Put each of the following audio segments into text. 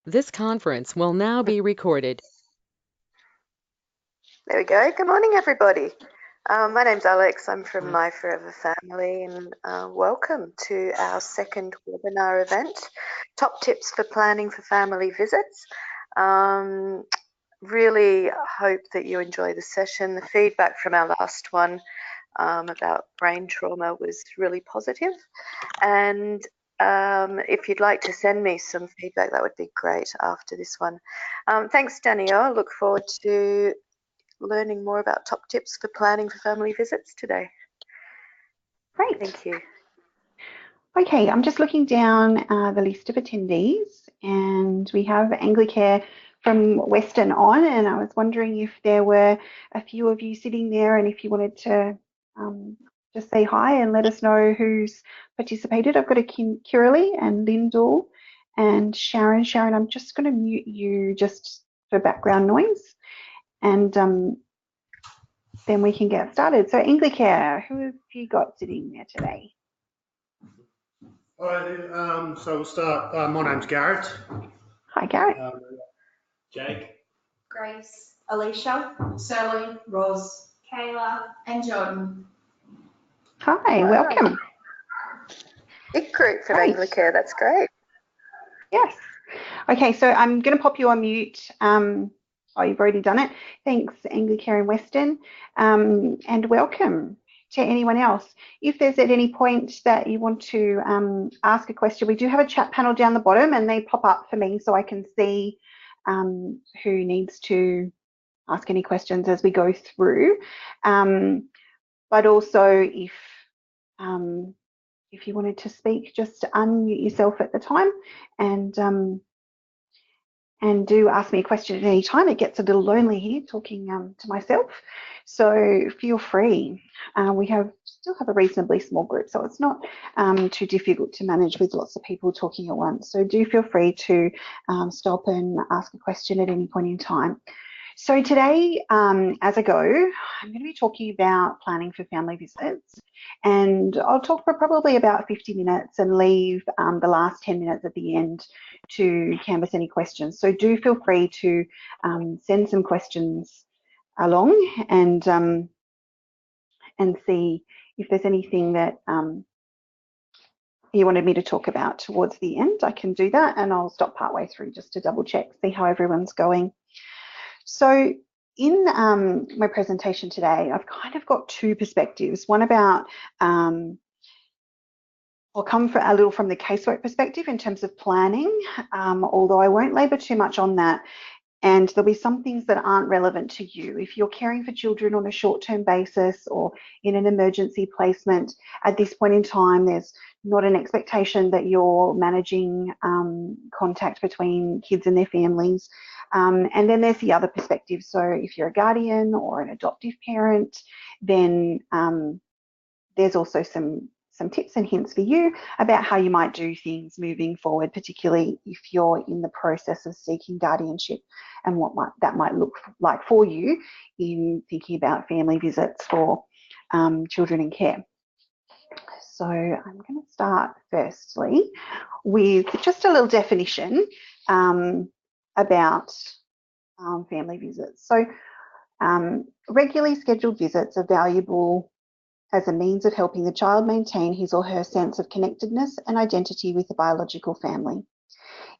This conference will now be recorded. There we go. Good morning, everybody. My name's Alex. I'm from My Forever Family, and welcome to our second webinar event, Top Tips for Planning for Family Visits. Really hope that you enjoy the session. The feedback from our last one about brain trauma was really positive, and if you'd like to send me some feedback, that would be great after this one. Thanks, Danielle. Look forward to learning more about top tips for planning for family visits today. Great. Thank you. Okay, I'm just looking down the list of attendees, and we have Anglicare from Western on, and I was wondering if there were a few of you sitting there and if you wanted to just say hi and let us know who's participated. I've got a Kiralee and Lyndall and Sharon. Sharon, I'm just going to mute you just for background noise, and then we can get started. So Anglicare, who have you got sitting there today? All right, so we'll start. My name's Garrett. Hi, Garrett. Jake. Grace, Alicia, Sally, Roz, Kayla, and Jordan. Hi, welcome. Big group from Great. Anglicare, that's great. Yes. Okay, so I'm going to pop you on mute. Oh, you've already done it. Thanks, Anglicare and Western, and welcome to anyone else. If there's at any point that you want to ask a question, we do have a chat panel down the bottom, and they pop up for me so I can see who needs to ask any questions as we go through. But also, if you wanted to speak, just unmute yourself at the time and do ask me a question at any time. It gets a little lonely here talking to myself, so feel free. We still have a reasonably small group, so it's not too difficult to manage with lots of people talking at once. So do feel free to stop and ask a question at any point in time. So today, as I go, I'm going to be talking about planning for family visits, and I'll talk for probably about 50 minutes and leave the last 10 minutes at the end to canvass any questions. So do feel free to send some questions along and see if there's anything that you wanted me to talk about towards the end. I can do that, and I'll stop partway through just to double check, see how everyone's going. So in my presentation today, I've kind of got two perspectives. One about, I'll come for a little from the casework perspective in terms of planning, although I won't labour too much on that. And there'll be some things that aren't relevant to you. If you're caring for children on a short-term basis or in an emergency placement, at this point in time, there's not an expectation that you're managing contact between kids and their families. And then there's the other perspective. So if you're a guardian or an adoptive parent, then there's also some tips and hints for you about how you might do things moving forward, particularly if you're in the process of seeking guardianship and what that might look like for you in thinking about family visits for children in care. So I'm going to start firstly with just a little definition about family visits. So regularly scheduled visits are valuable as a means of helping the child maintain his or her sense of connectedness and identity with the biological family.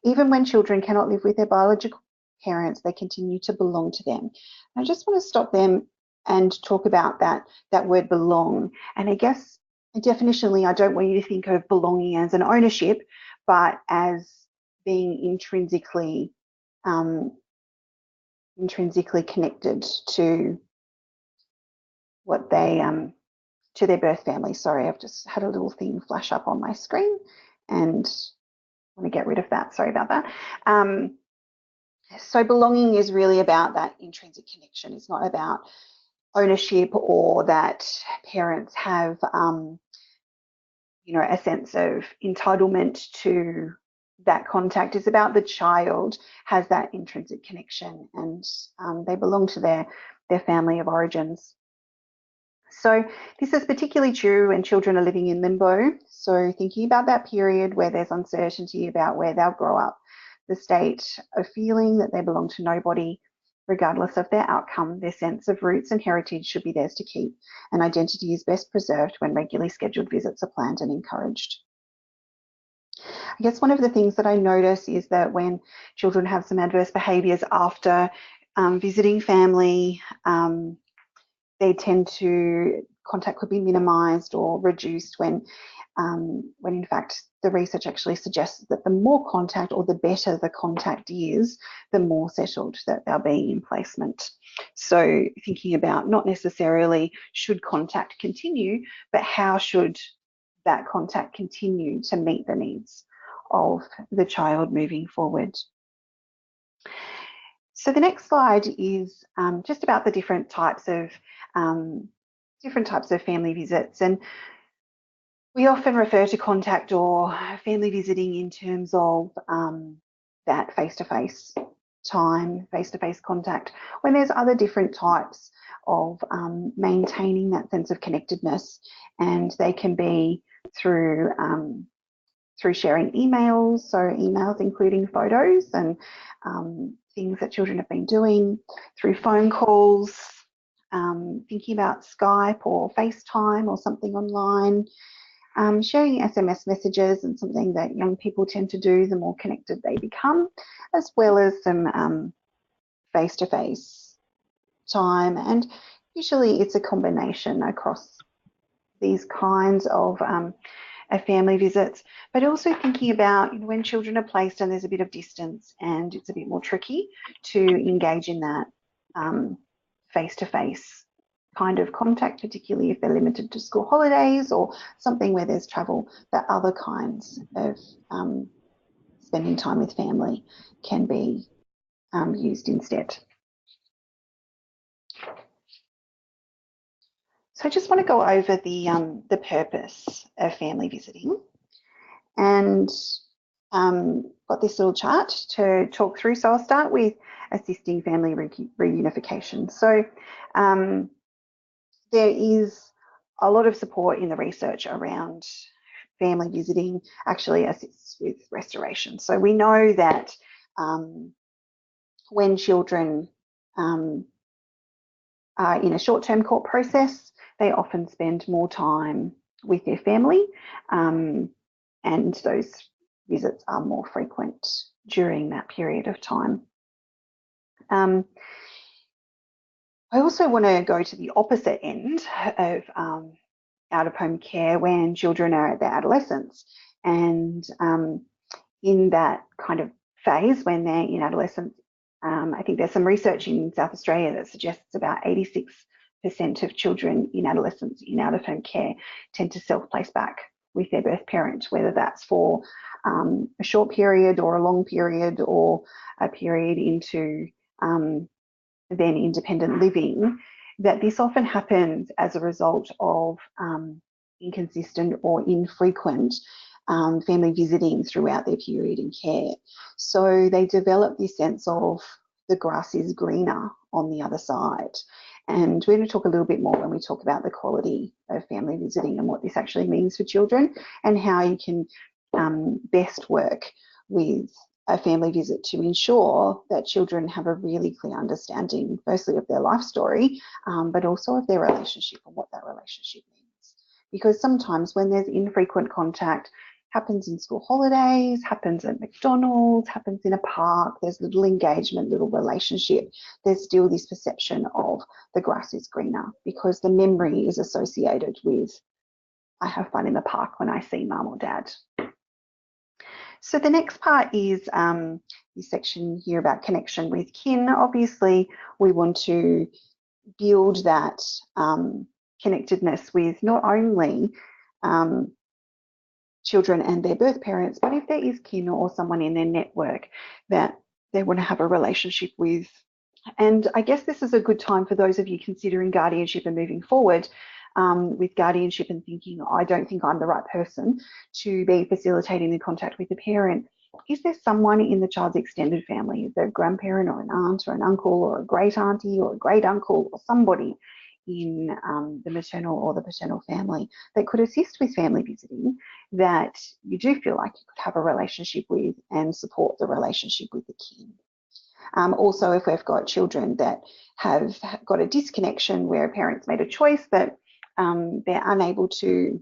Even when children cannot live with their biological parents, they continue to belong to them. I just want to stop them and talk about that word belong. And I guess definitionally, I don't want you to think of belonging as an ownership, but as being intrinsically connected to what they to their birth family. Sorry, I've just had a little thing flash up on my screen and I want to get rid of that. Sorry about that. So belonging is really about that intrinsic connection. It's not about ownership or that parents have, a sense of entitlement to that contact. It's about the child has that intrinsic connection and they belong to their family of origins. So this is particularly true when children are living in limbo. So thinking about that period where there's uncertainty about where they'll grow up. the state of feeling that they belong to nobody, regardless of their outcome. Their sense of roots and heritage should be theirs to keep, and identity is best preserved when regularly scheduled visits are planned and encouraged. I guess one of the things that I notice is that when children have some adverse behaviours after visiting family, they tend to, contact could be minimised or reduced when in fact the research actually suggests that the more contact, or the better the contact is, the more settled that they'll be in placement. So thinking about not necessarily should contact continue, but how should that contact continue to meet the needs of the child moving forward. So the next slide is just about the different types of family visits, and we often refer to contact or family visiting in terms of that face-to-face time, face-to-face contact, when there's other different types of maintaining that sense of connectedness, and they can be through sharing emails, so emails including photos and things that children have been doing, through phone calls, thinking about Skype or FaceTime or something online, sharing SMS messages, and something that young people tend to do the more connected they become, as well as some face-to-face time. And usually it's a combination across these kinds of family visits, but also thinking about, when children are placed and there's a bit of distance and it's a bit more tricky to engage in that face-to-face kind of contact, particularly if they're limited to school holidays or something where there's travel, that other kinds of spending time with family can be used instead. So I just want to go over the purpose of family visiting, and got this little chart to talk through. So I'll start with assisting family reunification. So there is a lot of support in the research around family visiting actually assists with restoration. So we know that when children are in a short-term court process, they often spend more time with their family, and those visits are more frequent during that period of time. I also want to go to the opposite end of out-of-home care when children are at their adolescence, and in that kind of phase when they're in adolescence, I think there's some research in South Australia that suggests about 86% of children in adolescence in out-of-home care tend to self-place back with their birth parent, whether that's for a short period or a long period, or a period into then independent living, that this often happens as a result of inconsistent or infrequent family visiting throughout their period in care. So they develop this sense of the grass is greener on the other side. And we're going to talk a little bit more when we talk about the quality of family visiting and what this actually means for children, and how you can best work with a family visit to ensure that children have a really clear understanding, firstly of their life story, but also of their relationship and what that relationship means. Because sometimes when there's infrequent contact, happens in school holidays, happens at McDonald's, happens in a park, there's little engagement, little relationship, there's still this perception of the grass is greener, because the memory is associated with, I have fun in the park when I see mum or dad. So the next part is this section here about connection with kin. Obviously, we want to build that connectedness with not only children and their birth parents, but if there is kin or someone in their network that they want to have a relationship with. And I guess this is a good time for those of you considering guardianship and moving forward with guardianship and thinking, I don't think I'm the right person to be facilitating the contact with the parent. Is there someone in the child's extended family? Is there a grandparent or an aunt or an uncle or a great auntie or a great uncle or somebody in the maternal or the paternal family that could assist with family visiting that you do feel like you could have a relationship with and support the relationship with the kin. Also, if we've got children that have got a disconnection where a parent's made a choice that they're unable to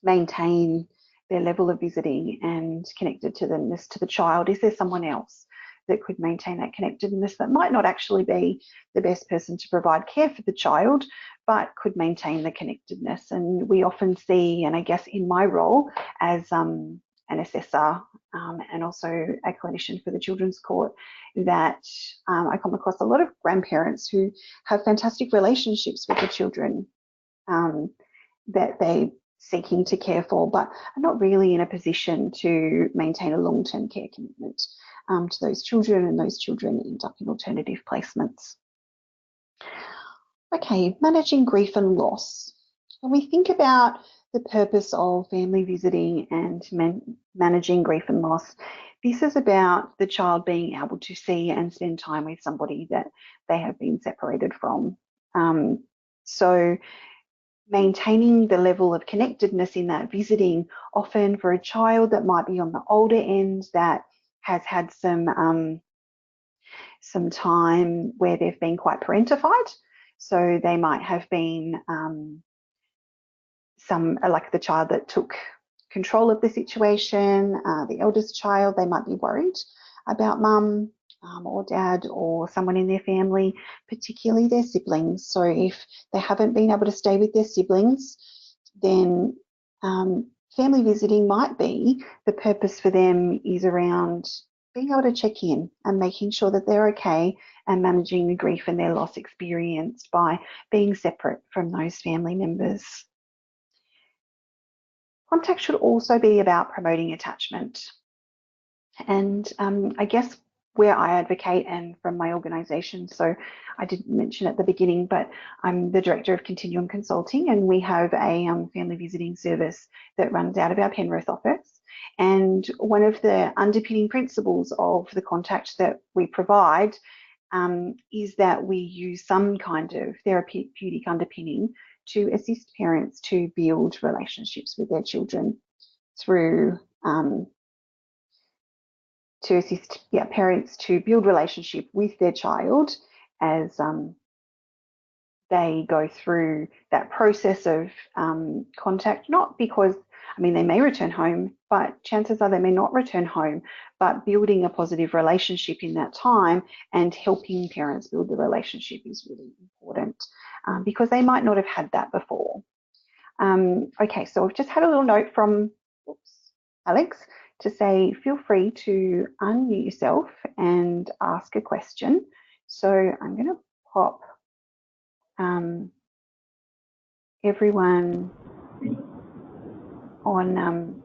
maintain their level of visiting and connectedness to the child, is there someone else that could maintain that connectedness that might not actually be the best person to provide care for the child, but could maintain the connectedness? And we often see, and I guess in my role as an assessor and also a clinician for the Children's Court, that I come across a lot of grandparents who have fantastic relationships with the children that they're seeking to care for, but are not really in a position to maintain a long-term care commitment to those children, and those children end up in alternative placements. Okay, managing grief and loss. When we think about the purpose of family visiting and managing grief and loss, this is about the child being able to see and spend time with somebody that they have been separated from. So maintaining the level of connectedness in that visiting, often for a child that might be on the older end that has had some time where they've been quite parentified. So they might have been like the child that took control of the situation, the eldest child, they might be worried about mum or dad or someone in their family, particularly their siblings. So if they haven't been able to stay with their siblings, then family visiting might be the purpose for them is around being able to check in and making sure that they're okay and managing the grief and their loss experienced by being separate from those family members. Contact should also be about promoting attachment. And I guess where I advocate, and from my organisation, so I didn't mention at the beginning, but I'm the Director of Continuum Consulting, and we have a family visiting service that runs out of our Penrith office. And one of the underpinning principles of the contact that we provide is that we use some kind of therapeutic underpinning to assist parents to build relationships with their children through to assist parents to build relationship with their child as they go through that process of contact, not because, I mean, they may return home, but chances are they may not return home, but building a positive relationship in that time and helping parents build the relationship is really important because they might not have had that before. Okay, so I've just had a little note from Alex to say, feel free to unmute yourself and ask a question. So I'm going to pop everyone on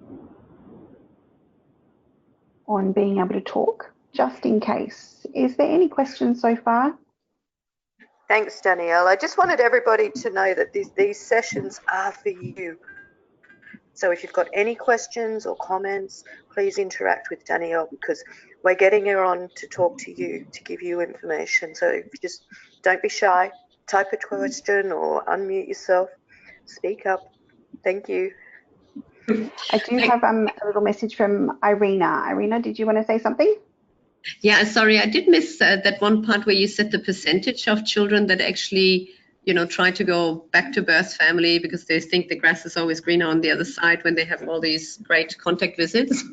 being able to talk, just in case. Is there any questions so far? Thanks, Danielle. I just wanted everybody to know that these sessions are for you. So if you've got any questions or comments, please interact with Danielle, because we're getting her on to talk to you, to give you information. So if you just don't be shy, type a question or unmute yourself, speak up. Thank you. I do have a little message from Irina. Irina, did you want to say something? Yeah, sorry, I did miss that one part where you said the percentage of children that actually, try to go back to birth family because they think the grass is always greener on the other side when they have all these great contact visits.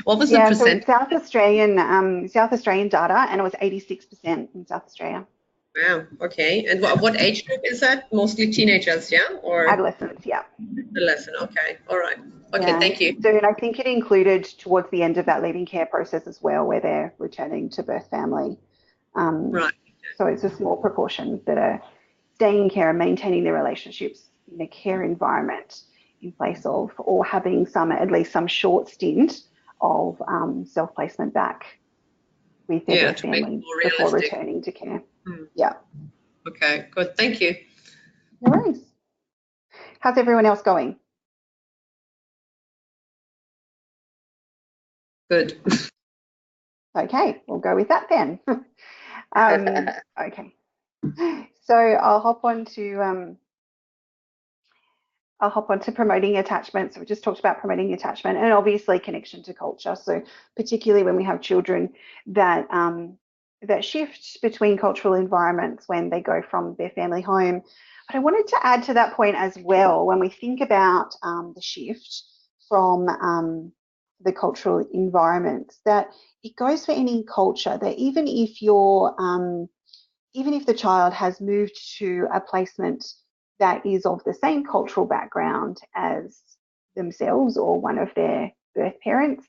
What was the percent? So it's South Australian data, and it was 86% in South Australia. Wow, okay. And what age group is that? Mostly teenagers, yeah? Or adolescents, yeah. Adolescent, okay. All right. Okay, yeah. Thank you. So, and I think it included towards the end of that leaving care process as well, where they're returning to birth family. Right. So it's a small proportion that are staying in care and maintaining their relationships in a care environment in place of, or having at least some short stint of self-placement back with their birth family before returning to care. Yeah. Okay, good. Thank you. No worries. How's everyone else going? Good. Okay, we'll go with that then. Okay. So I'll hop on to promoting attachment. So we just talked about promoting attachment and obviously connection to culture. So particularly when we have children that that shift between cultural environments when they go from their family home. But I wanted to add to that point as well, when we think about the shift from the cultural environments, that it goes for any culture, that even if the child has moved to a placement that is of the same cultural background as themselves or one of their birth parents,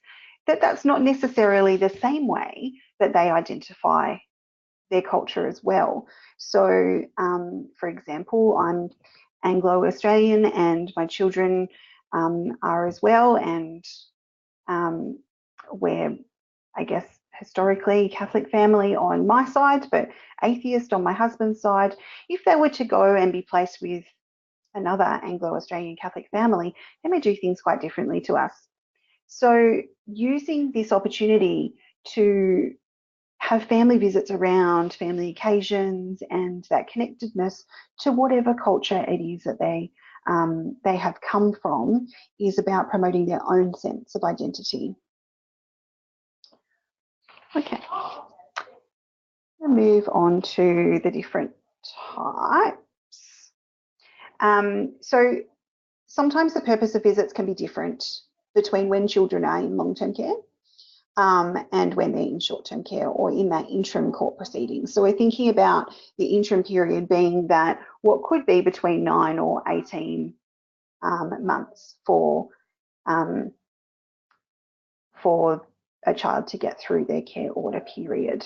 that's not necessarily the same way that they identify their culture as well. So, for example, I'm Anglo-Australian and my children are as well, and we're, I guess, historically Catholic family on my side, but atheist on my husband's side. If they were to go and be placed with another Anglo-Australian Catholic family, they may do things quite differently to us. So using this opportunity to have family visits around family occasions and that connectedness to whatever culture it is that they have come from is about promoting their own sense of identity. Okay, we'll move on to the different types. So sometimes the purpose of visits can be different between when children are in long-term care and when they're in short-term care or in that interim court proceedings. So we're thinking about the interim period being that what could be between 9 or 18 months for a child to get through their care order period.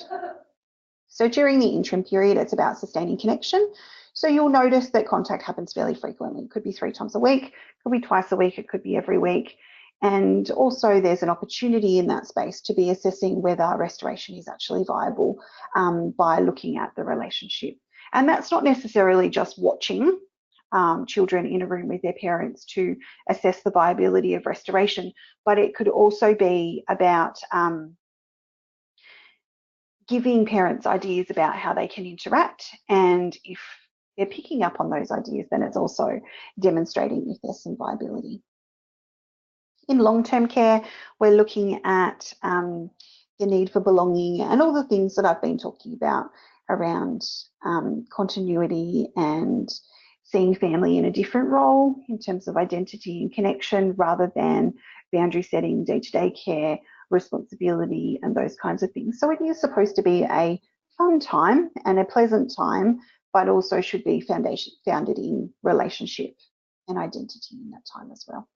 So during the interim period, it's about sustaining connection. So you'll notice that contact happens fairly frequently. It could be 3 times a week, it could be twice a week, it could be every week. And also there's an opportunity in that space to be assessing whether restoration is actually viable by looking at the relationship. And that's not necessarily just watching children in a room with their parents to assess the viability of restoration, but it could also be about giving parents ideas about how they can interact, and if they're picking up on those ideas, then it's also demonstrating if there's some viability. In long-term care, we're looking at the need for belonging and all the things that I've been talking about around continuity and seeing family in a different role in terms of identity and connection rather than boundary setting, day-to-day care, responsibility, and those kinds of things. So it is supposed to be a fun time and a pleasant time, but also should be founded in relationship and identity in that time as well.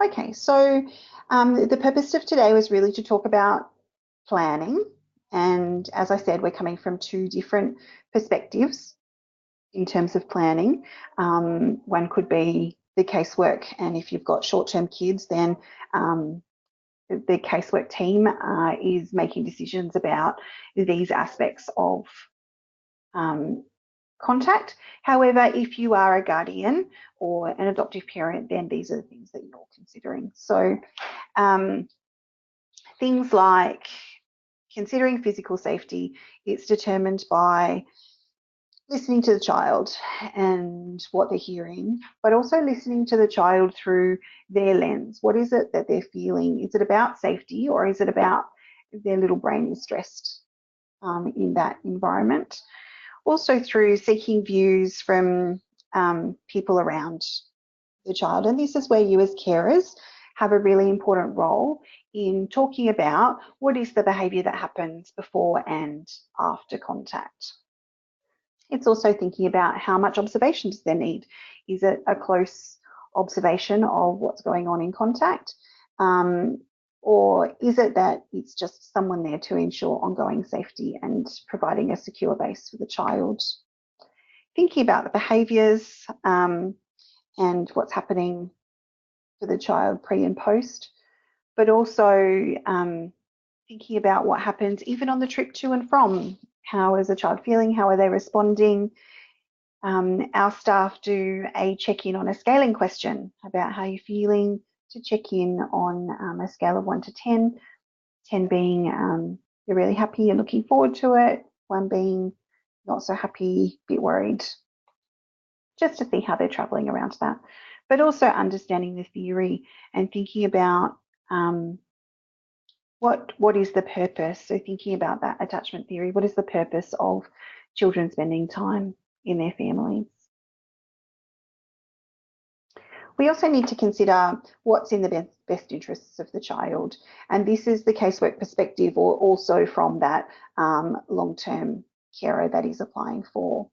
Okay, so the purpose of today was really to talk about planning. And as I said, we're coming from 2 different perspectives in terms of planning. One could be the casework, and if you've got short-term kids, then the casework team is making decisions about these aspects of contact. However, if you are a guardian or an adoptive parent, then these are the things that you're considering. So things like considering physical safety, it's determined by listening to the child and what they're hearing, but also listening to the child through their lens. What is it that they're feeling? Is it about safety, or is it about their little brain is stressed in that environment? Also through seeking views from people around the child. And this is where you as carers have a really important role in talking about what is the behaviour that happens before and after contact. It's also thinking about how much observation does there need. Is it a close observation of what's going on in contact? Or is it that it's just someone there to ensure ongoing safety and providing a secure base for the child? Thinking about the behaviours and what's happening for the child pre and post, but also thinking about what happens even on the trip to and from. How is the child feeling? How are they responding? Our staff do a check-in on a scaling question about how you're feeling, to check in on a scale of 1 to 10, 10 being they're really happy and looking forward to it, one being not so happy, a bit worried, just to see how they're travelling around that. But also understanding the theory and thinking about what is the purpose. So thinking about that attachment theory, what is the purpose of children spending time in their families? We also need to consider what's in the best interests of the child. And this is the casework perspective, or also from that long-term carer that is applying for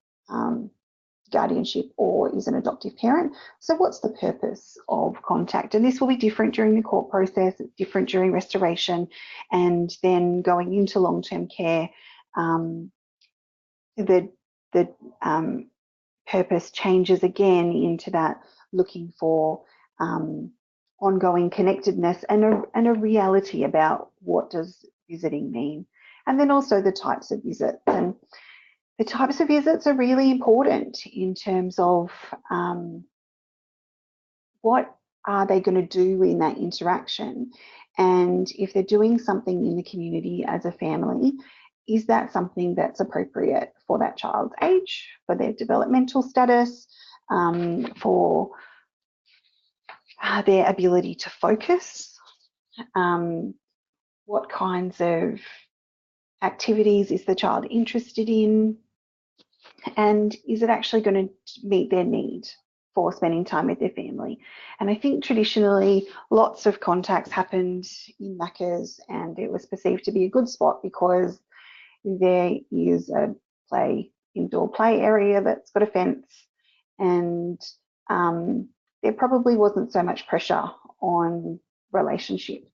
guardianship or is an adoptive parent. So what's the purpose of contact? And this will be different during the court process, it's different during restoration, and then going into long-term care, the purpose changes again into that looking for ongoing connectedness and a reality about what does visiting mean. And then also the types of visits. And the types of visits are really important in terms of what are they going to do in that interaction. And if they're doing something in the community as a family, is that something that's appropriate for that child's age, for their developmental status, for their ability to focus? What kinds of activities is the child interested in? And is it actually going to meet their need for spending time with their family? And I think traditionally lots of contacts happened in Macca's, and it was perceived to be a good spot because there is a indoor play area that's got a fence, and there probably wasn't so much pressure on relationship.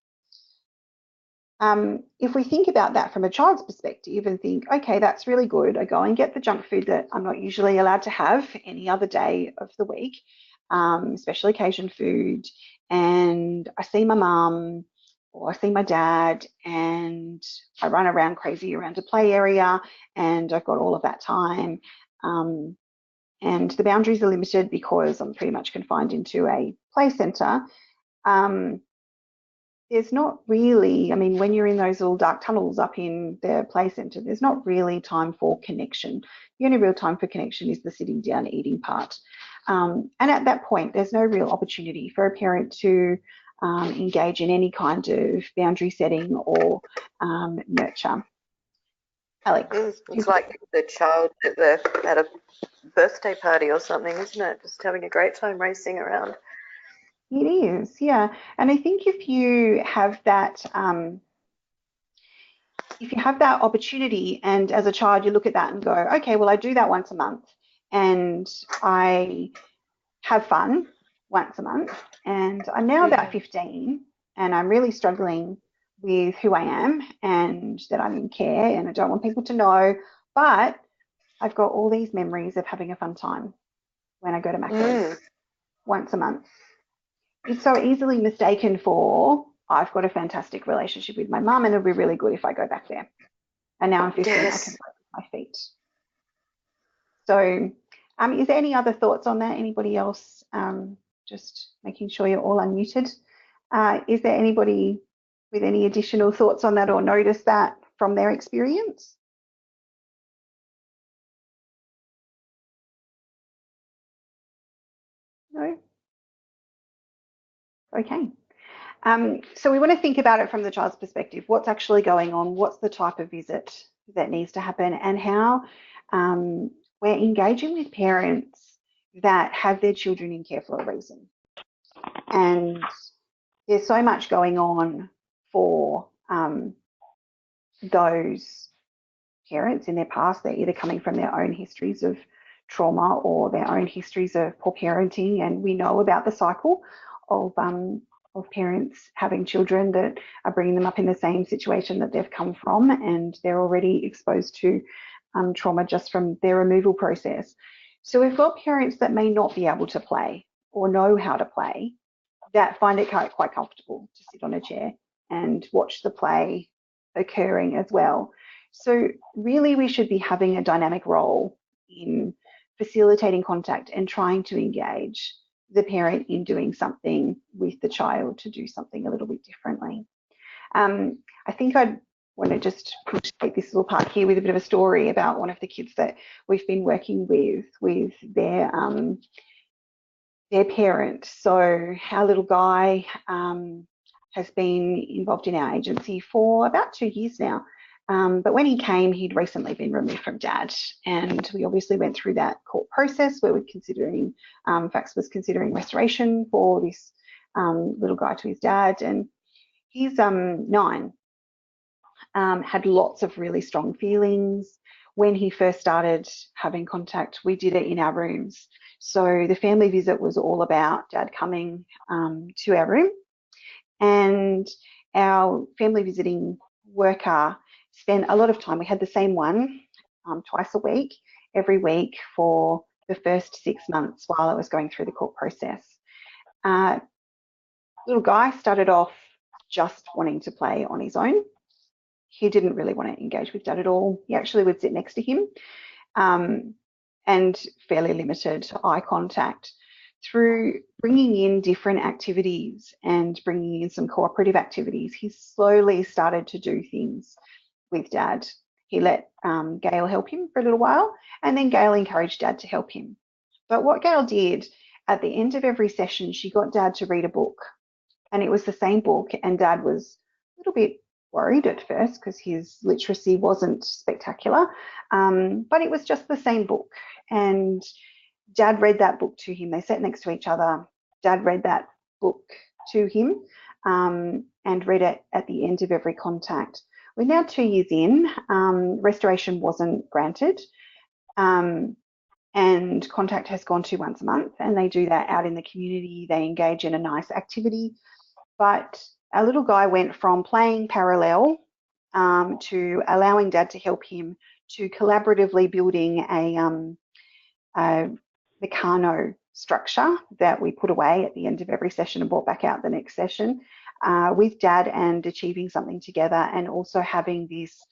If we think about that from a child's perspective and think, okay, that's really good. I go and get the junk food that I'm not usually allowed to have any other day of the week, special occasion food, and I see my mum or I see my dad, and I run around crazy around a play area, and I've got all of that time. And the boundaries are limited because I'm pretty much confined into a play centre. There's not really, I mean, when you're in those little dark tunnels up in the play centre, there's not really time for connection. The only real time for connection is the sitting down eating part. And at that point, there's no real opportunity for a parent to engage in any kind of boundary setting or nurture. Alex? It's like the child at a birthday party or something, isn't it? Just having a great time racing around. It is, yeah. And I think if you have that opportunity, and as a child you look at that and go, okay, well, I do that once a month and I have fun once a month, and I'm now about 15 and I'm really struggling with who I am and that I'm in care and I don't want people to know, but I've got all these memories of having a fun time when I go to Macca's once a month. It's so easily mistaken for, I've got a fantastic relationship with my mum and it'll be really good if I go back there. And now I'm 15, yes. I can vote with my feet. So is there any other thoughts on that? Anybody else? Just making sure you're all unmuted. Is there anybody with any additional thoughts on that or notice that from their experience? No? Okay. So we want to think about it from the child's perspective. What's actually going on? What's the type of visit that needs to happen, and how we're engaging with parents that have their children in care for a reason. And there's so much going on for those parents in their past. They're either coming from their own histories of trauma or their own histories of poor parenting, and we know about the cycle of parents having children that are bringing them up in the same situation that they've come from, and they're already exposed to trauma just from their removal process. So we've got parents that may not be able to play or know how to play, that find it quite comfortable to sit on a chair and watch the play occurring as well. So really we should be having a dynamic role in facilitating contact and trying to engage the parent in doing something with the child to do something a little bit differently. I think I'd want to just punctuate this little part here with a bit of a story about one of the kids that we've been working with their parent. So our little guy has been involved in our agency for about 2 years now. But when he came, he'd recently been removed from dad. And we obviously went through that court process where we're considering, Fax was considering restoration for this little guy to his dad. And he's 9, had lots of really strong feelings. When he first started having contact, we did it in our rooms. So the family visit was all about dad coming to our room, and our family visiting worker spent a lot of time. We had the same one twice a week, every week for the first 6 months while I was going through the court process. Little guy started off just wanting to play on his own. He didn't really want to engage with dad at all. He actually would sit next to him, and fairly limited eye contact. Through bringing in different activities and bringing in some cooperative activities, he slowly started to do things with dad. He let Gail help him for a little while, and then Gail encouraged dad to help him. But what Gail did, at the end of every session, she got dad to read a book, and it was the same book, and dad was a little bit worried at first because his literacy wasn't spectacular, but it was just the same book. And dad read that book to him. They sat next to each other. Dad read that book to him and read it at the end of every contact. We're now 2 years in. Restoration wasn't granted, and contact has gone to once a month, and they do that out in the community. They engage in a nice activity. But our little guy went from playing parallel to allowing dad to help him to collaboratively building a Meccano structure that we put away at the end of every session and brought back out the next session with dad, and achieving something together, and also having this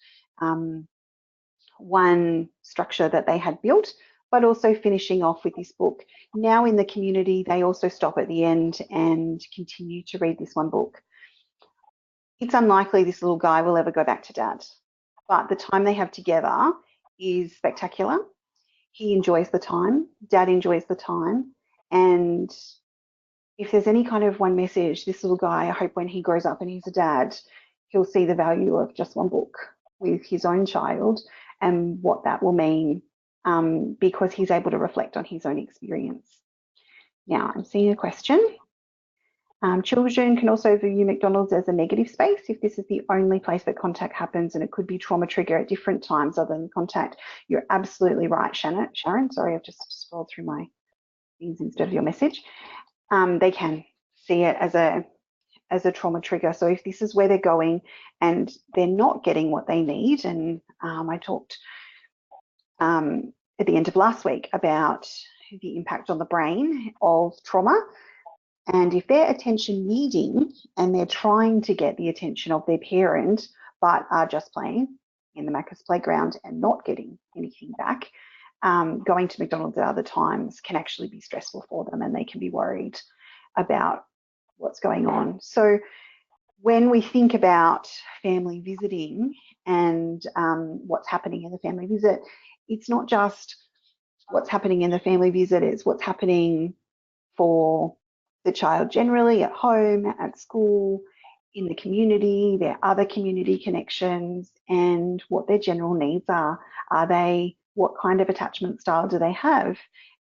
one structure that they had built, but also finishing off with this book. Now in the community, they also stop at the end and continue to read this one book. It's unlikely this little guy will ever go back to dad, but the time they have together is spectacular. He enjoys the time, dad enjoys the time, and if there's any kind of one message, this little guy, I hope when he grows up and he's a dad, he'll see the value of just one book with his own child and what that will mean, because he's able to reflect on his own experience. Now, I'm seeing a question. Children can also view McDonald's as a negative space if this is the only place that contact happens, and it could be trauma trigger at different times other than contact. You're absolutely right, Sharon. Sorry, I've just scrolled through my things instead of your message. They can see it as a trauma trigger. So if this is where they're going and they're not getting what they need, and I talked at the end of last week about the impact on the brain of trauma. And if they're attention needing and they're trying to get the attention of their parent, but are just playing in the Macca's playground and not getting anything back, going to McDonald's at other times can actually be stressful for them, and they can be worried about what's going on. So when we think about family visiting and what's happening in the family visit, it's not just what's happening in the family visit, it's what's happening for the child generally at home, at school, in the community, their other community connections, and what their general needs are. What kind of attachment style do they have?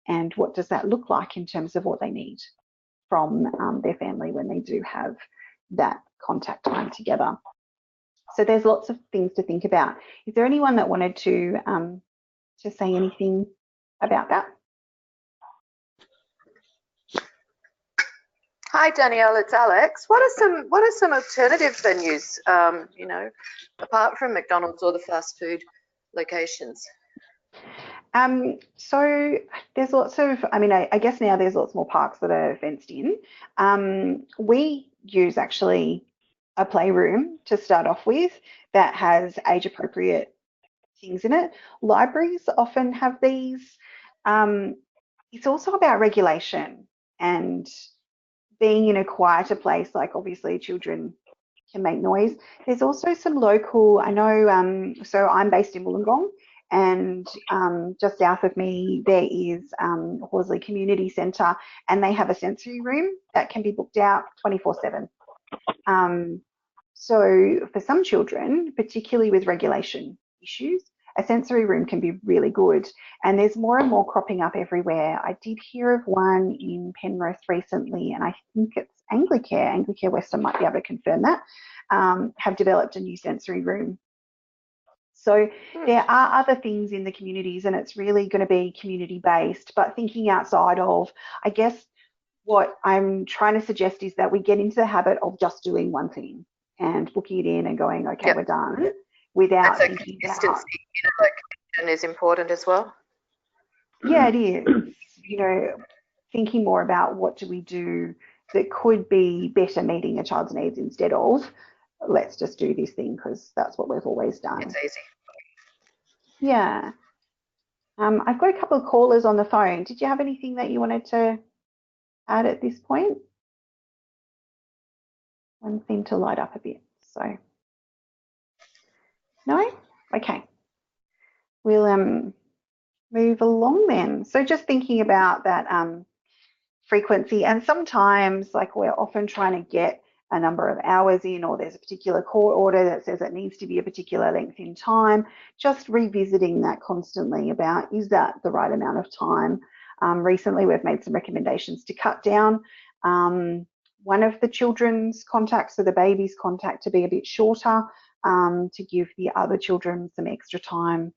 And what does that look like in terms of what they need from their family when they do have that contact time together? So there's lots of things to think about. Is there anyone that wanted to say anything about that? Hi Danielle, it's Alex. What are some alternative venues, apart from McDonald's or the fast food locations? So there's lots of, I guess now there's lots more parks that are fenced in. We use actually a playroom to start off with that has age appropriate things in it. Libraries often have these. It's also about regulation and being in a quieter place. Like obviously children can make noise. There's also some local, I know, so I'm based in Wollongong, and just south of me there is Horsley Community Centre, and they have a sensory room that can be booked out 24/7. So for some children, particularly with regulation issues, a sensory room can be really good, and there's more and more cropping up everywhere. I did hear of one in Penrith recently, and I think it's Anglicare Western might be able to confirm that, have developed a new sensory room. So there are other things in the communities, and it's really going to be community based, but thinking outside of, I guess what I'm trying to suggest is that we get into the habit of just doing one thing and booking it in and going, okay, Yep. we're done, without So thinking consistency about, in a location is important as well. yeah, it is, you know, thinking more about what do we do that could be better meeting a child's needs instead of let's just do this thing because that's what we've always done. It's easy. Yeah. I've got a couple of callers on the phone. Did you have anything that you wanted to add at this point? One seemed to light up a bit, so. No? Okay. We'll move along then. So just thinking about that frequency, and sometimes like we're often trying to get a number of hours in, or there's a particular court order that says it needs to be a particular length in time, just revisiting that constantly about, is that the right amount of time? Recently we've made some recommendations to cut down one of the children's contacts, so the baby's contact, to be a bit shorter, to give the other children some extra time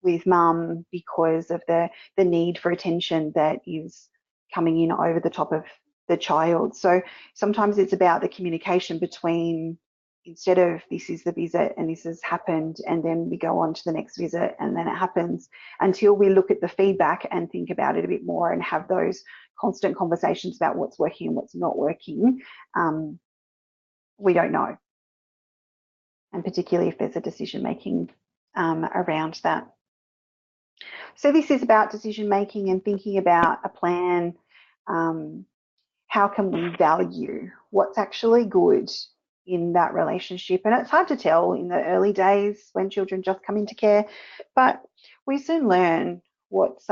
with mum because of the need for attention that is coming in over the top of the child. So sometimes it's about the communication between, instead of this is the visit and this has happened and then we go on to the next visit and then it happens, until we look at the feedback and think about it a bit more and have those constant conversations about what's working and what's not working, we don't know. And particularly if there's a decision making around that. So this is about decision making and thinking about a plan. How can we value what's actually good in that relationship? And it's hard to tell in the early days when children just come into care, but we soon learn what's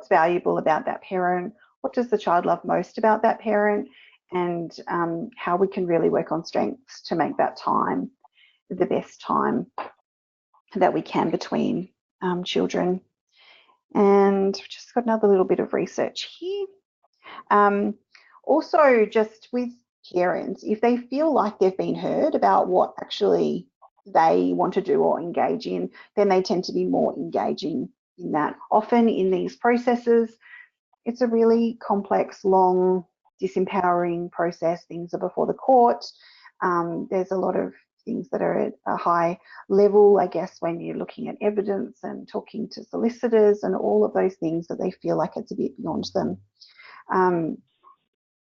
valuable about that parent, what does the child love most about that parent, and how we can really work on strengths to make that time the best time that we can between children. And just got another little bit of research here. Also, just with parents, if they feel like they've been heard about what actually they want to do or engage in, then they tend to be more engaging in that. Often in these processes, it's a really complex, long, disempowering process. Things are before the court. There's a lot of things that are at a high level, I guess, when you're looking at evidence and talking to solicitors and all of those things that they feel like it's a bit beyond them.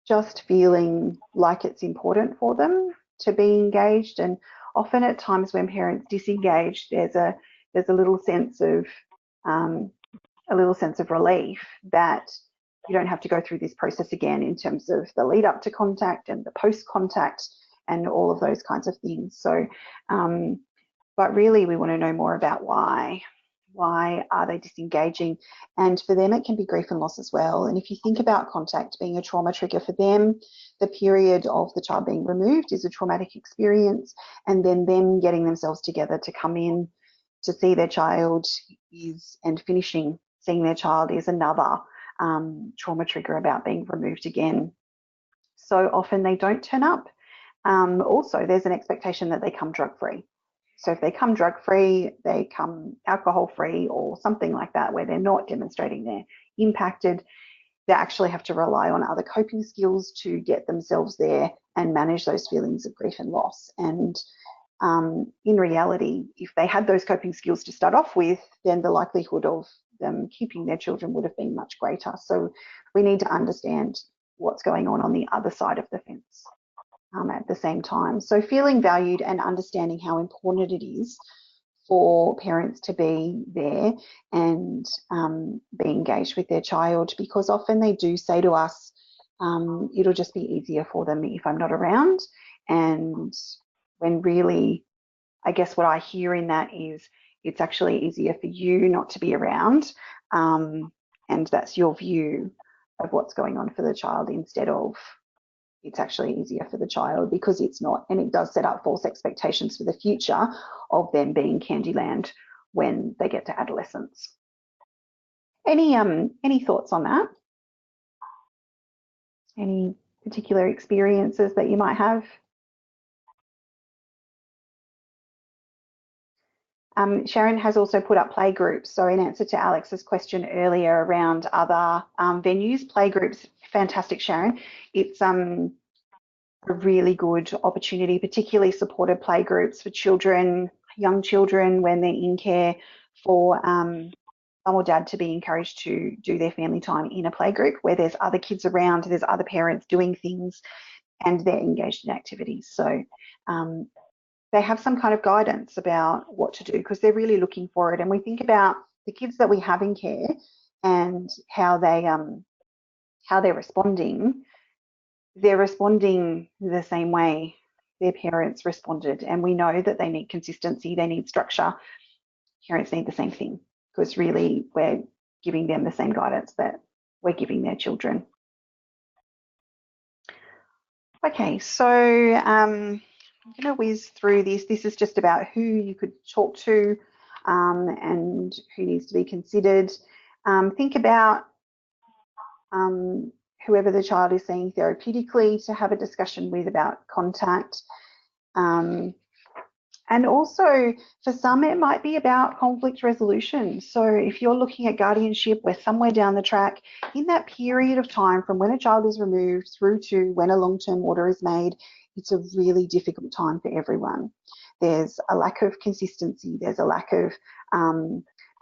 Just feeling like it's important for them to be engaged, and often at times when parents disengage, there's a little sense of relief that you don't have to go through this process again in terms of the lead up to contact and the post contact and all of those kinds of things. So, but really we want to know more about why are they disengaging? And for them, it can be grief and loss as well. And if you think about contact being a trauma trigger for them, the period of the child being removed is a traumatic experience, and then them getting themselves together to come in to see their child is, and finishing seeing their child is another trauma trigger about being removed again. So often they don't turn up. Also, there's an expectation that they come drug-free. So if they come drug-free, they come alcohol-free or something like that, where they're not demonstrating they're impacted, they actually have to rely on other coping skills to get themselves there and manage those feelings of grief and loss. And in reality, if they had those coping skills to start off with, then the likelihood of them keeping their children would have been much greater. So we need to understand what's going on the other side of the fence. At the same time. So feeling valued and understanding how important it is for parents to be there and be engaged with their child, because often they do say to us, it'll just be easier for them if I'm not around. And when really, I guess what I hear in that is it's actually easier for you not to be around, and that's your view of what's going on for the child, instead of it's actually easier for the child because it's not, and it does set up false expectations for the future of them being Candyland when they get to adolescence. Any thoughts on that? Any particular experiences that you might have? Sharon has also put up playgroups. So in answer to Alex's question earlier around other venues, playgroups, fantastic, Sharon. It's a really good opportunity, particularly supported playgroups for children, young children when they're in care, for mum or dad to be encouraged to do their family time in a playgroup where there's other kids around, there's other parents doing things, and they're engaged in activities. So they have some kind of guidance about what to do because they're really looking for it. And we think about the kids that we have in care and how they're responding. They're responding the same way their parents responded, and we know that they need consistency, they need structure. Parents need the same thing because really we're giving them the same guidance that we're giving their children. Okay, so I'm going to whiz through this. This is just about who you could talk to and who needs to be considered. Think about whoever the child is seeing therapeutically to have a discussion with about contact. And also, for some, it might be about conflict resolution. So if you're looking at guardianship, we're somewhere down the track. In that period of time from when a child is removed through to when a long-term order is made, it's a really difficult time for everyone. There's a lack of consistency. There's a lack of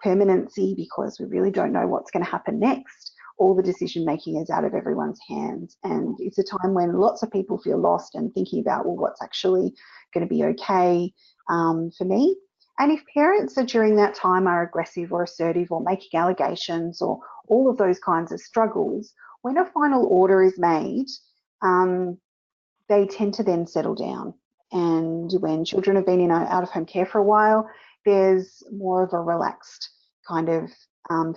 permanency because we really don't know what's going to happen next. All the decision making is out of everyone's hands. And it's a time when lots of people feel lost and thinking about, well, what's actually going to be okay for me. And if parents are during that time are aggressive or assertive or making allegations or all of those kinds of struggles, when a final order is made, they tend to then settle down. And when children have been in out-of-home care for a while, there's more of a relaxed kind of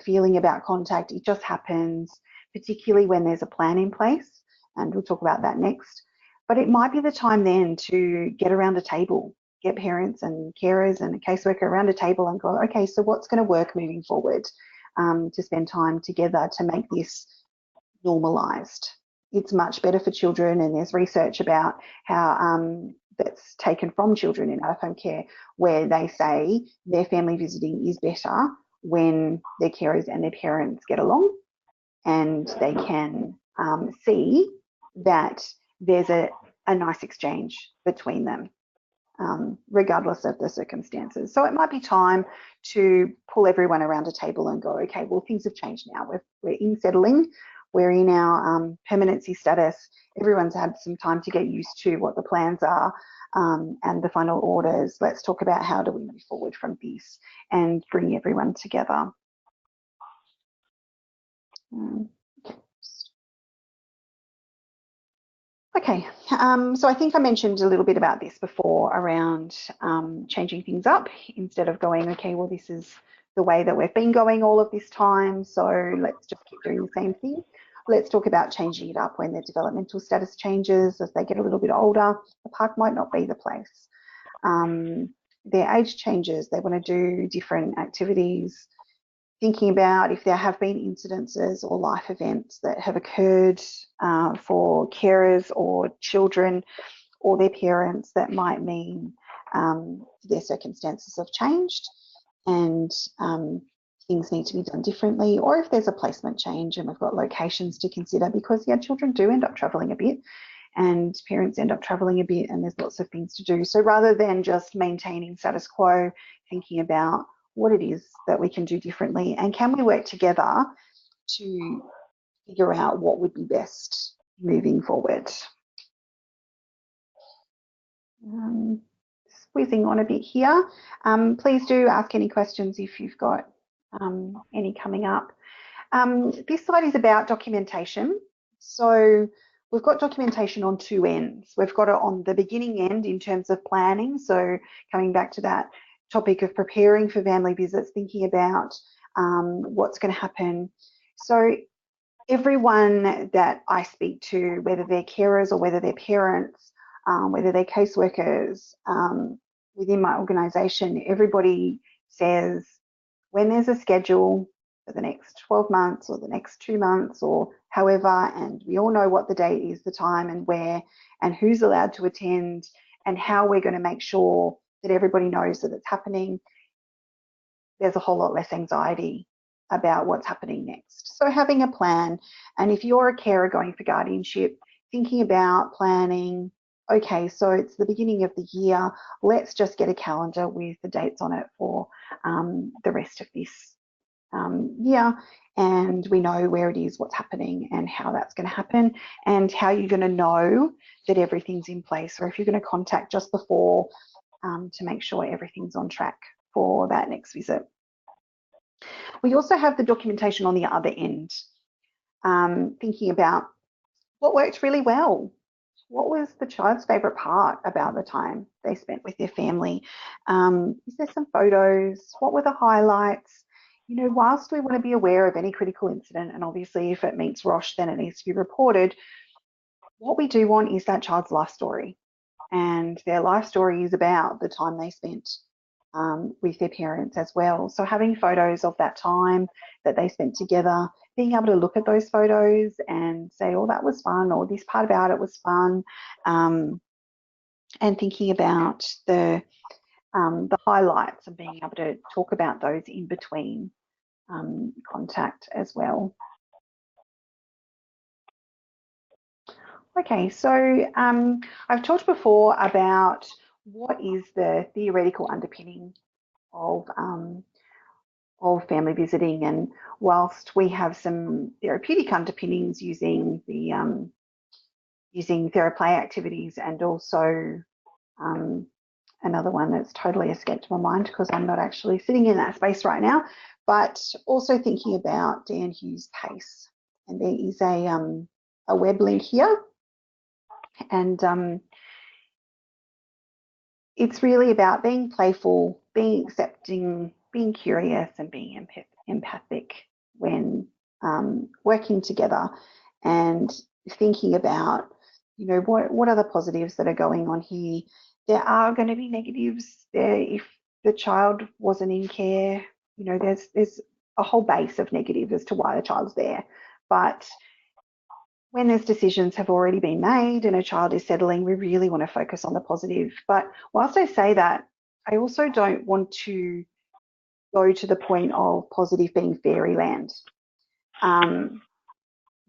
feeling about contact. It just happens, particularly when there's a plan in place, and we'll talk about that next. But it might be the time then to get around a table, get parents and carers and a caseworker around a table and go, okay, so what's going to work moving forward, to spend time together to make this normalised. It's much better for children, and there's research about how that's taken from children in out-of-home care, where they say their family visiting is better when their carers and their parents get along and they can see that there's a nice exchange between them, regardless of the circumstances. So it might be time to pull everyone around a table and go, okay, well, things have changed now. We're in settling. We're in our permanency status. Everyone's had some time to get used to what the plans are and the final orders. Let's talk about how do we move forward from this and bring everyone together. Okay, so I think I mentioned a little bit about this before around changing things up instead of going, okay, well, this is the way that we've been going all of this time, so let's just keep doing the same thing. Let's talk about changing it up when their developmental status changes. As they get a little bit older, the park might not be the place. Their age changes, they want to do different activities. Thinking about if there have been incidences or life events that have occurred for carers or children or their parents that might mean their circumstances have changed and things need to be done differently, or if there's a placement change and we've got locations to consider, because yeah, children do end up travelling a bit and parents end up travelling a bit and there's lots of things to do. So rather than just maintaining status quo, thinking about what it is that we can do differently and can we work together to figure out what would be best moving forward. Whizzing on a bit here. Please do ask any questions if you've got any coming up. This slide is about documentation. So we've got documentation on two ends. We've got it on the beginning end in terms of planning. So coming back to that topic of preparing for family visits, thinking about what's going to happen. So everyone that I speak to, whether they're carers or whether they're parents, whether they're caseworkers within my organisation, everybody says when there's a schedule for the next 12 months or the next 2 months or however, and we all know what the date is, the time and where, and who's allowed to attend, and how we're going to make sure that everybody knows that it's happening, there's a whole lot less anxiety about what's happening next. So having a plan, and if you're a carer going for guardianship, thinking about planning, okay, so it's the beginning of the year, let's just get a calendar with the dates on it for the rest of this year, and we know where it is, what's happening and how that's going to happen, and how you're going to know that everything's in place, or if you're going to contact just before to make sure everything's on track for that next visit. We also have the documentation on the other end, thinking about what worked really well. What was the child's favourite part about the time they spent with their family? Is there some photos? What were the highlights? You know, whilst we want to be aware of any critical incident, and obviously if it meets ROSH, then it needs to be reported, what we do want is that child's life story. And their life story is about the time they spent with their parents as well. So having photos of that time that they spent together, being able to look at those photos and say, oh, that was fun, or this part about it was fun, and thinking about the highlights and being able to talk about those in between contact as well. Okay, so I've talked before about what is the theoretical underpinning of family visiting, and whilst we have some therapeutic underpinnings using the using theraplay activities, and also another one that's totally escaped my mind because I'm not actually sitting in that space right now, but also thinking about Dan Hughes' PACE, and there is a web link here, and it's really about being playful, being accepting, being curious, and being empathic when working together, and thinking about, you know, what are the positives that are going on here. There are going to be negatives there if the child wasn't in care. You know, there's a whole base of negative as to why the child's there, but when there's decisions have already been made and a child is settling, we really want to focus on the positive. But whilst I say that, I also don't want to go to the point of positive being fairyland.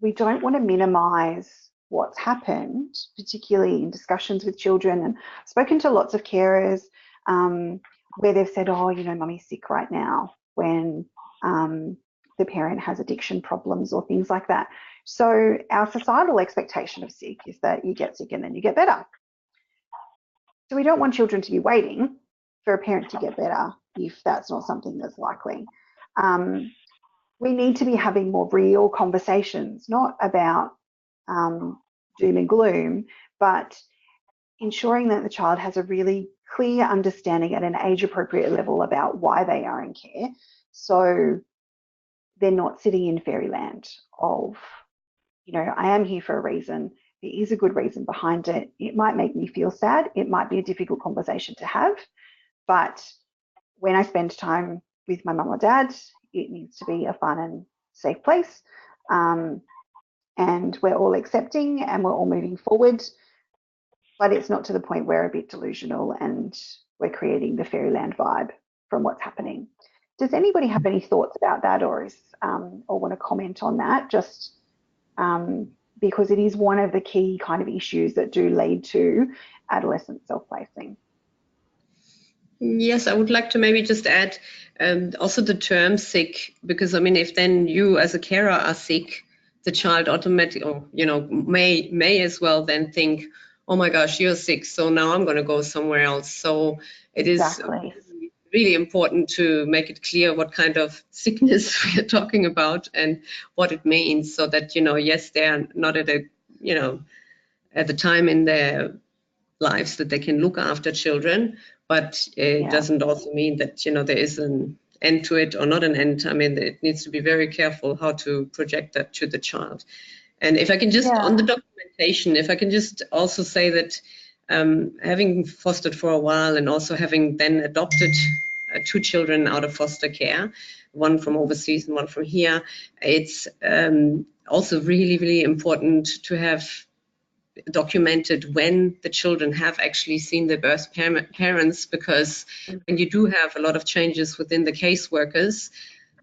We don't want to minimise what's happened, particularly in discussions with children. And I've spoken to lots of carers where they've said, oh, you know, mummy's sick right now, when the parent has addiction problems or things like that. So our societal expectation of sick is that you get sick and then you get better. So we don't want children to be waiting for a parent to get better if that's not something that's likely. We need to be having more real conversations, not about doom and gloom, but ensuring that the child has a really clear understanding at an age-appropriate level about why they are in care, so they're not sitting in fairyland of, you know, I am here for a reason. There is a good reason behind it. It might make me feel sad. It might be a difficult conversation to have, but when I spend time with my mum or dad, it needs to be a fun and safe place. And we're all accepting and we're all moving forward, but it's not to the point where we're a bit delusional and we're creating the fairyland vibe from what's happening. Does anybody have any thoughts about that, or want to comment on that? Just because it is one of the key kind of issues that do lead to adolescent self-placing. Yes, I would like to maybe just add also the term sick, because I mean, if then you as a carer are sick, the child automatically, or you know, may as well then think, oh my gosh, you're sick, so now I'm going to go somewhere else. So it Exactly. is really important to make it clear what kind of sickness we are talking about and what it means, so that, you know, yes, they are not at a at the time in their lives that they can look after children, but it doesn't also mean that there is an end to it or not an end. I mean, it needs to be very careful how to project that to the child. And if I can just on the documentation, if I can just also say that having fostered for a while and also having then adopted 2 children out of foster care, one from overseas and one from here, it's also really, really important to have documented when the children have actually seen their birth parents, because when you do have a lot of changes within the caseworkers,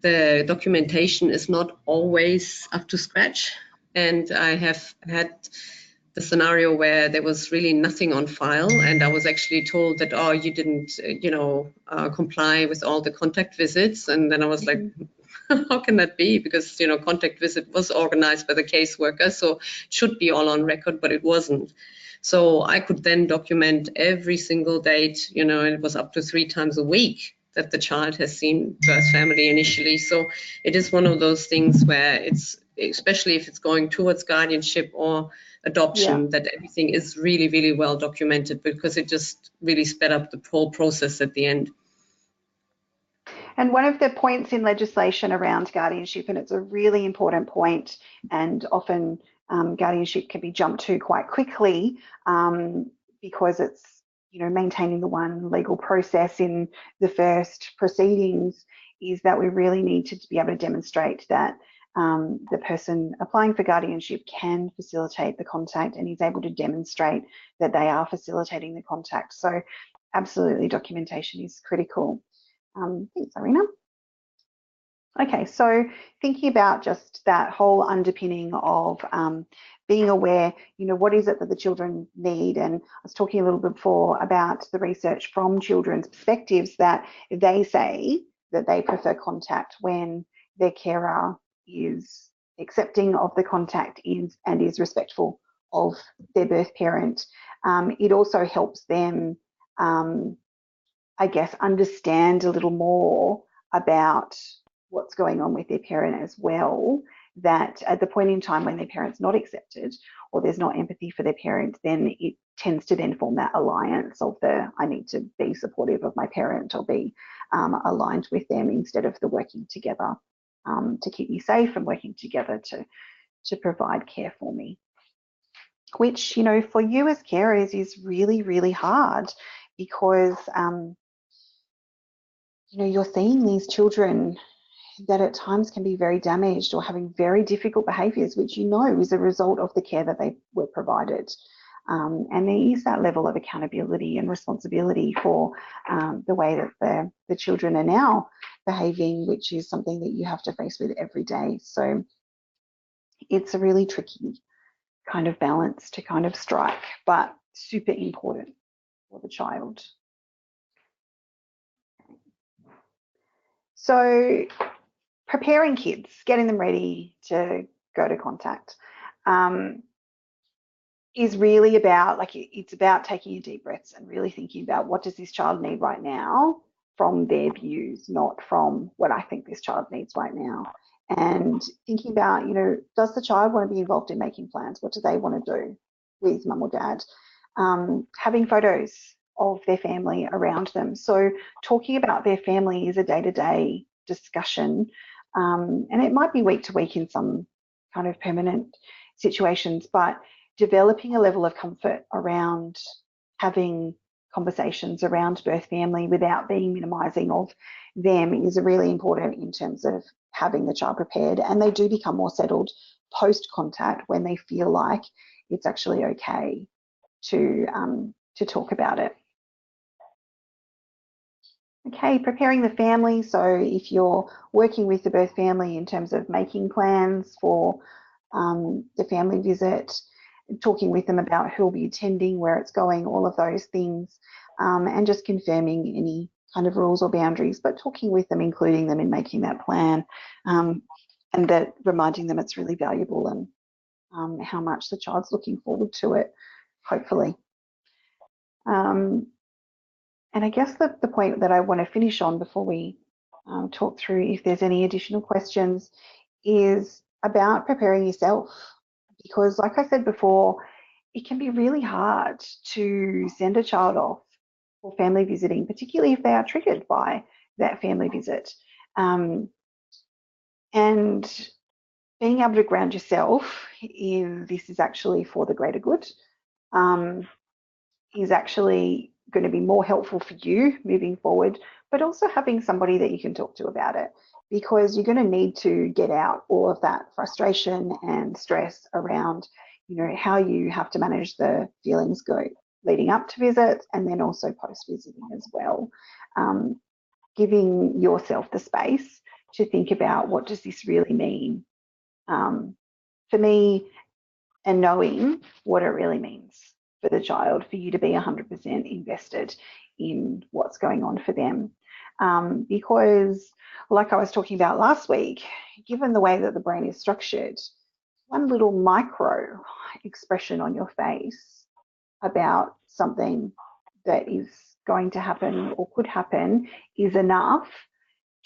the documentation is not always up to scratch. And I have had the scenario where there was really nothing on file, and I was actually told that, oh, you didn't, comply with all the contact visits. And then I was like, how can that be? Because, contact visit was organized by the caseworker, so it should be all on record, but it wasn't. So I could then document every single date, and it was up to 3 times a week that the child has seen birth family initially. So it is one of those things where it's, especially if it's going towards guardianship or adoption, that everything is really, really well documented, because it just really sped up the whole process at the end. And one of the points in legislation around guardianship, and it's a really important point, and often guardianship can be jumped to quite quickly because it's maintaining the one legal process in the first proceedings, is that we really need to be able to demonstrate that the person applying for guardianship can facilitate the contact and is able to demonstrate that they are facilitating the contact. So absolutely, documentation is critical. Thanks, Irina. Okay, so thinking about just that whole underpinning of being aware, what is it that the children need? And I was talking a little bit before about the research from children's perspectives, that they say that they prefer contact when their carer is accepting of the contact and is respectful of their birth parent. It also helps them, I guess, understand a little more about what's going on with their parent as well, that at the point in time when their parent's not accepted or there's not empathy for their parent, then it tends to then form that alliance of I need to be supportive of my parent or be aligned with them, instead of the working together to keep me safe and working together to provide care for me. Which, for you as carers is really, really hard, because you're seeing these children that at times can be very damaged or having very difficult behaviours, which is a result of the care that they were provided. And there is that level of accountability and responsibility for the way that the children are now behaving, which is something that you have to face with every day. So it's a really tricky kind of balance to kind of strike, but super important for the child. So preparing kids, getting them ready to go to contact, is really about, it's about taking deep breaths and really thinking about, what does this child need right now from their views, not from what I think this child needs right now. And thinking about, does the child want to be involved in making plans? What do they want to do with mum or dad? Having photos of their family around them. So talking about their family is a day-to-day discussion, and it might be week to week in some kind of permanent situations, but developing a level of comfort around having conversations around birth family without being minimising of them is really important in terms of having the child prepared. And they do become more settled post-contact when they feel like it's actually okay to talk about it. Okay, preparing the family. So if you're working with the birth family in terms of making plans for the family visit, talking with them about who'll be attending, where it's going, all of those things, and just confirming any kind of rules or boundaries, but talking with them, including them in making that plan, and that reminding them it's really valuable and how much the child's looking forward to it, hopefully. And I guess the point that I want to finish on before we talk through if there's any additional questions is about preparing yourself, because, like I said before, it can be really hard to send a child off for family visiting, particularly if they are triggered by that family visit. And being able to ground yourself in this is actually for the greater good is actually going to be more helpful for you moving forward, but also having somebody that you can talk to about it, because you're going to need to get out all of that frustration and stress around, you know, how you have to manage the feelings leading up to visits and then also post visiting as well. Giving yourself the space to think about, what does this really mean for me, and knowing what it really means for the child, for you to be 100% invested in what's going on for them. Because, like I was talking about last week, given the way that the brain is structured, one little micro expression on your face about something that is going to happen or could happen is enough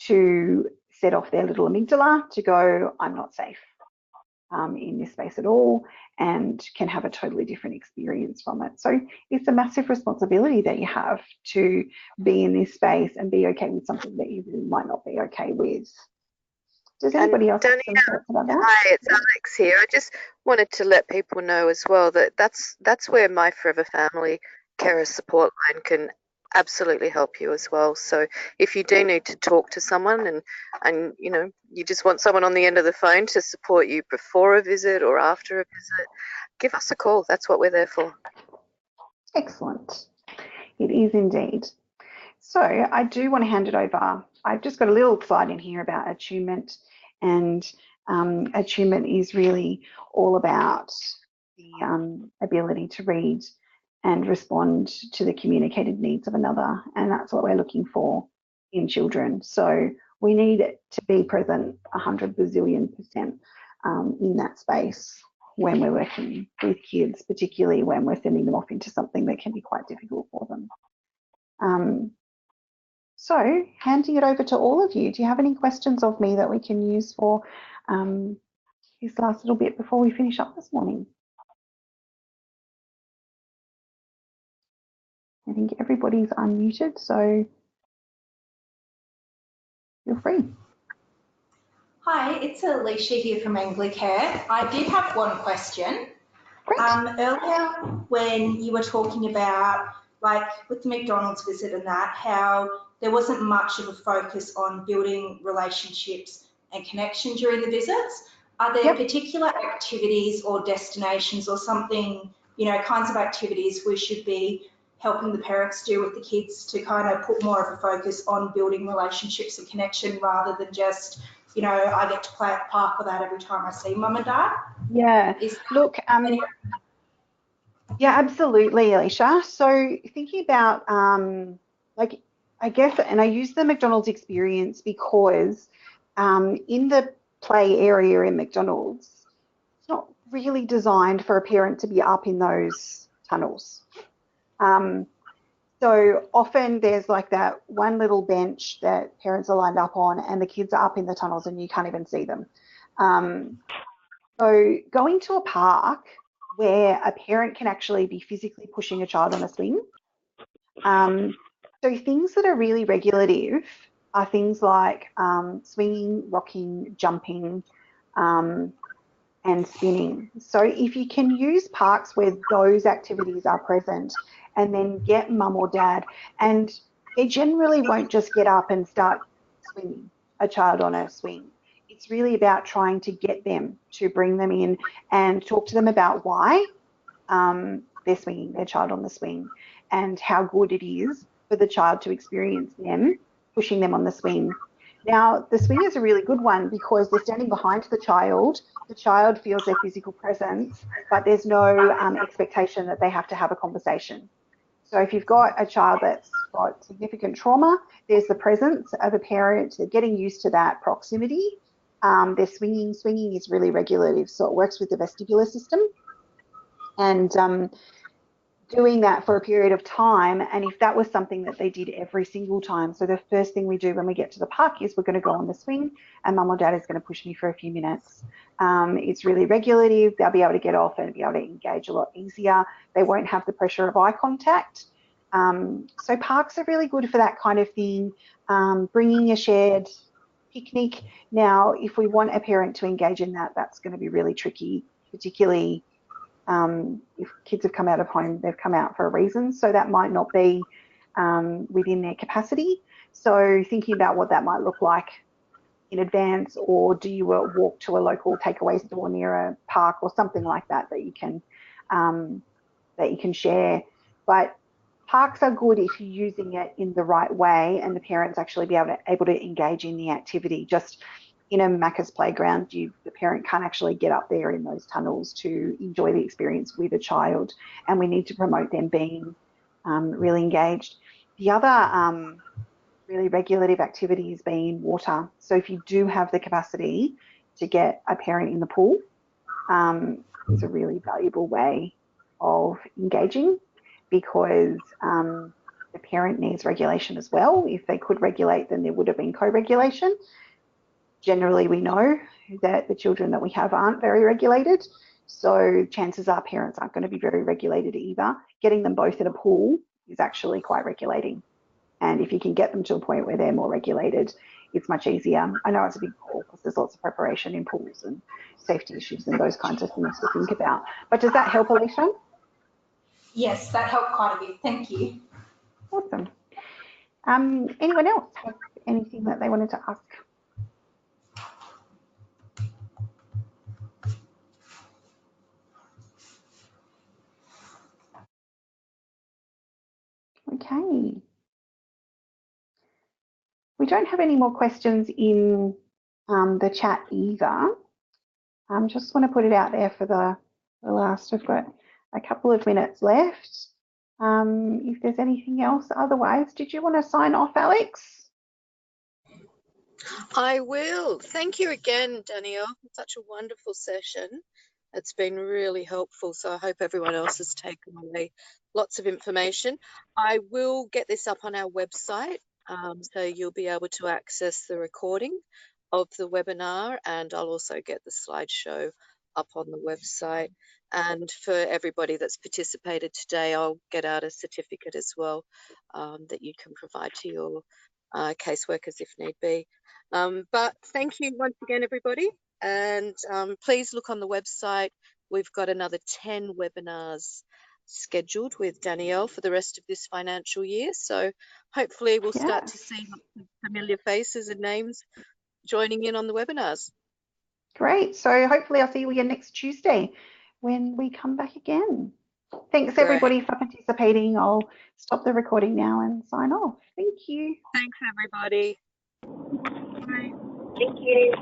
to set off their little amygdala to go, I'm not safe in this space at all, and can have a totally different experience from it. So it's a massive responsibility that you have to be in this space and be okay with something that you really might not be okay with. Does anybody else have some thoughts about that? Hi, it's Alex here. I just wanted to let people know as well that that's where my Forever Family Carer Support Line can absolutely help you as well. So if you do need to talk to someone and you know, you just want someone on the end of the phone to support you before a visit or after a visit, give us a call. That's what we're there for. Excellent. It is indeed. So I do want to hand it over. I've just got a little slide in here about attunement, and attunement is really all about the ability to read and respond to the communicated needs of another, and that's what we're looking for in children. So we need it to be present 100 bazillion% in that space when we're working with kids, particularly when we're sending them off into something that can be quite difficult for them. So handing it over to all of you, do you have any questions of me that we can use for this last little bit before we finish up this morning? I think everybody's unmuted, so feel free. Hi, it's Alicia here from Anglicare. I did have one question. Earlier when you were talking about, like with the McDonald's visit and that, how there wasn't much of a focus on building relationships and connection during the visits. Are there particular activities or destinations or something, you know, kinds of activities we should be helping the parents do with the kids to kind of put more of a focus on building relationships and connection rather than just, you know, I get to play at the park with that every time I see mum and dad? Yeah, look, yeah, absolutely, Alicia. So thinking about, like, I guess, and I use the McDonald's experience because in the play area in McDonald's, it's not really designed for a parent to be up in those tunnels. So often there's like that one little bench that parents are lined up on and the kids are up in the tunnels and you can't even see them. So going to a park where a parent can actually be physically pushing a child on a swing. So things that are really regulative are things like swinging, rocking, jumping, and spinning. So if you can use parks where those activities are present and then get mum or dad, and they generally won't just get up and start swinging a child on a swing. It's really about trying to get them to bring them in and talk to them about why they're swinging their child on the swing and how good it is for the child to experience them pushing them on the swing. Now, the swing is a really good one because they're standing behind the child feels their physical presence, but there's no expectation that they have to have a conversation. So if you've got a child that's got significant trauma, there's the presence of a parent, they're getting used to that proximity. They're swinging. Swinging is really regulative, so it works with the vestibular system. And doing that for a period of time, and if that was something that they did every single time, so the first thing we do when we get to the park is we're going to go on the swing and mum or dad is going to push me for a few minutes. It's really regulative. They'll be able to get off and be able to engage a lot easier. They won't have the pressure of eye contact. So parks are really good for that kind of thing. Bringing a shared picnic. Now, if we want a parent to engage in that, that's going to be really tricky, particularly if kids have come out of home, they've come out for a reason. So that might not be within their capacity. So thinking about what that might look like in advance, or do you walk to a local takeaway store near a park or something like that that you can share. But parks are good if you're using it in the right way and the parents actually be able to engage in the activity. Just in a Macca's playground, the parent can't actually get up there in those tunnels to enjoy the experience with a child, and we need to promote them being really engaged. The other really regulative activity is being water. So if you do have the capacity to get a parent in the pool, it's a really valuable way of engaging, because the parent needs regulation as well. If they could regulate, then there would have been co-regulation. Generally, we know that the children that we have aren't very regulated, so chances are parents aren't going to be very regulated either. Getting them both in a pool is actually quite regulating, and if you can get them to a point where they're more regulated, it's much easier. I know it's a big call because there's lots of preparation in pools and safety issues and those kinds of things to think about. But does that help, Alicia? Yes, that helped quite a bit. Thank you. Awesome. Anyone else have anything that they wanted to ask? Okay. We don't have any more questions in the chat either. Just want to put it out there for the last. We've got a couple of minutes left. If there's anything else, otherwise, did you want to sign off, Alex? I will. Thank you again, Danielle. Such a wonderful session. It's been really helpful, so I hope everyone else has taken away lots of information. I will get this up on our website, so you'll be able to access the recording of the webinar, and I'll also get the slideshow up on the website. And for everybody that's participated today, I'll get out a certificate as well that you can provide to your caseworkers if need be. But thank you once again, everybody. And please look on the website. We've got another 10 webinars scheduled with Danielle for the rest of this financial year. So hopefully we'll start to see familiar faces and names joining in on the webinars. Great. So hopefully I'll see you again next Tuesday when we come back again. Thanks everybody for participating. I'll stop the recording now and sign off. Thank you. Thanks everybody. Bye. Thank you.